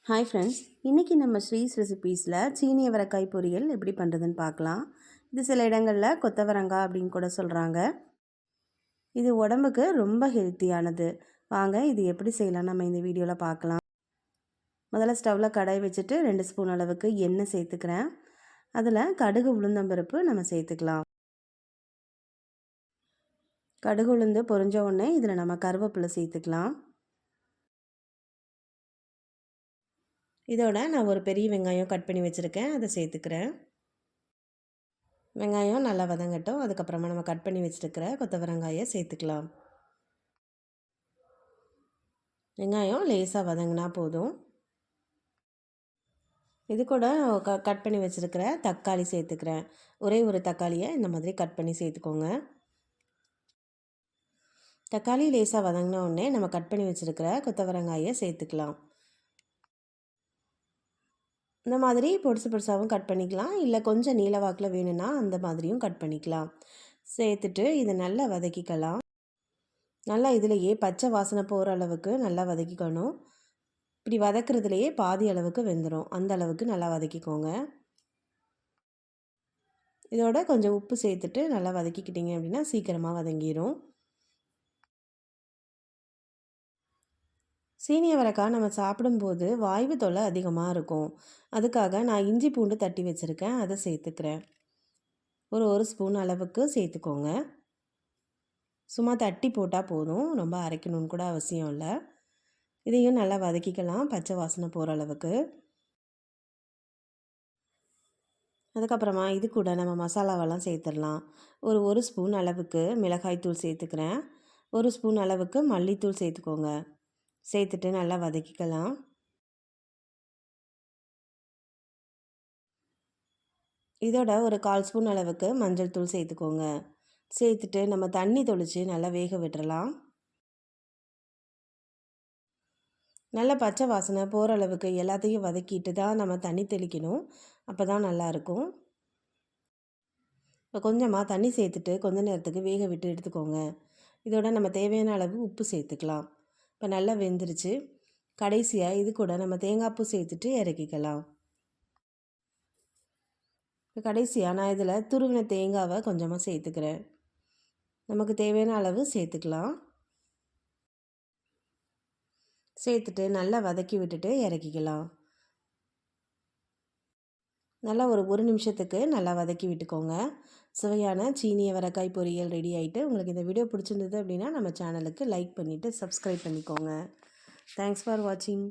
Hi friends, இன்றைக்கி நம்ம ஸ்ரீஸ் ரெசிபீஸில் சீனி அவரைக்காய் பொரியல் எப்படி பண்ணுறதுன்னு பார்க்கலாம். இது சில இடங்களில் கொத்தவரங்காய் அப்படின்னு கூட சொல்கிறாங்க. இது உடம்புக்கு ரொம்ப ஹெல்த்தியானது. வாங்க இது எப்படி செய்யலாம் நம்ம இந்த வீடியோவில் பார்க்கலாம். முதல்ல ஸ்டவ்வில் கடாய் வச்சுட்டு 2 ஸ்பூன் அளவுக்கு எண்ணெய் சேர்த்துக்கிறேன். அதில் கடுகு உளுந்தம்பருப்பு நம்ம சேர்த்துக்கலாம். கடுகு உளுந்து பொரிஞ்ச உடனே இதில் நம்ம கருவேப்பிலை சேர்த்துக்கலாம். இதோட நான் ஒரு பெரிய வெங்காயம் கட் பண்ணி வச்சுருக்கேன், அதை சேர்த்துக்கிறேன். வெங்காயம் நல்லா வதங்கட்டும். அதுக்கப்புறமா நம்ம கட் பண்ணி வச்சுருக்கிற கொத்தவரங்காயை சேர்த்துக்கலாம். வெங்காயம் லேசாக வதங்கினா போதும். இது கூட கட் பண்ணி வச்சுருக்கிற தக்காளி சேர்த்துக்கிறேன். ஒரே ஒரு தக்காளியை இந்த மாதிரி கட் பண்ணி சேர்த்துக்கோங்க. தக்காளி லேசாக வதங்கின உடனே நம்ம கட் பண்ணி வச்சுருக்கிற கொத்தவரங்காயை சேர்த்துக்கலாம். இந்த மாதிரி பொடிசு பொடிசாகவும் கட் பண்ணிக்கலாம், இல்லை கொஞ்சம் நீல வாக்கில் வேணும்னா அந்த மாதிரியும் கட் பண்ணிக்கலாம். சேர்த்துட்டு இதை நல்லா வதக்கிக்கலாம். நல்லா இதிலையே பச்சை வாசனை போகிற அளவுக்கு நல்லா வதக்கிக்கணும். இப்படி வதக்கிறதுலையே பாதி அளவுக்கு வெந்துடும். அந்த அளவுக்கு நல்லா வதக்கிக்கோங்க. இதோட கொஞ்சம் உப்பு சேர்த்துட்டு நல்லா வதக்கிக்கிட்டிங்க அப்படின்னா சீக்கிரமாக வதங்கிடும். சீனி அவரைக்காய் நம்ம சாப்பிடும்போது வாய்வு தொல்லை அதிகமாக இருக்கும். அதுக்காக நான் இஞ்சி பூண்டு தட்டி வச்சுருக்கேன், அதை சேர்த்துக்கிறேன். ஒரு ஸ்பூன் அளவுக்கு சேர்த்துக்கோங்க. சும்மா தட்டி போட்டால் போதும், ரொம்ப அரைக்கணும்னு கூட அவசியம் இல்லை. இதையும் நல்லா வதக்கிக்கலாம் பச்சை வாசனை போகிற அளவுக்கு. அதுக்கப்புறமா இது கூட நம்ம மசாலாவெல்லாம் சேர்த்துடலாம். ஒரு ஸ்பூன் அளவுக்கு மிளகாய்த்தூள் சேர்த்துக்கிறேன். 1 ஸ்பூன் அளவுக்கு மல்லித்தூள் சேர்த்துக்கோங்க. சேர்த்துட்டு நல்லா வதக்கிக்கலாம். இதோட ஒரு 1/4 ஸ்பூன் அளவுக்கு மஞ்சள் தூள் சேர்த்துக்கோங்க. சேர்த்துட்டு நம்ம தண்ணி தொளித்து நல்லா வேக விட்டுறலாம். நல்ல பச்சை வாசனை போகிற அளவுக்கு எல்லாத்தையும் வதக்கிட்டு தான் நம்ம தண்ணி தெளிக்கணும். அப்போ தான் நல்லாயிருக்கும். இப்போ கொஞ்சமாக தண்ணி சேர்த்துட்டு கொஞ்ச நேரத்துக்கு வேக விட்டு எடுத்துக்கோங்க. இதோட நம்ம தேவையான அளவு உப்பு சேர்த்துக்கலாம். இப்போ நல்லா வெந்துருச்சு. கடைசியாக இது கூட நம்ம தேங்காய் பூ சேர்த்துட்டு இறக்கிக்கலாம். இப்போ கடைசியாக நான் இதில் துருவின தேங்காவை கொஞ்சமாக சேர்த்துக்கிறேன். நமக்கு தேவையான அளவு சேர்த்துக்கலாம். சேர்த்துட்டு நல்லா வதக்கி விட்டுட்டு இறக்கிக்கலாம். நல்லா ஒரு நிமிஷத்துக்கு நல்லா வதக்கி விட்டுக்கோங்க. சுவையான சீனி அவரைக்காய் பொரியல் ரெடி ஆகிட்டு. உங்களுக்கு இந்த வீடியோ பிடிச்சிருந்தது அப்படின்னா நம்ம சேனலுக்கு லைக் பண்ணிவிட்டு சப்ஸ்கிரைப் பண்ணிக்கோங்க. தேங்க்ஸ் ஃபார் வாட்சிங்.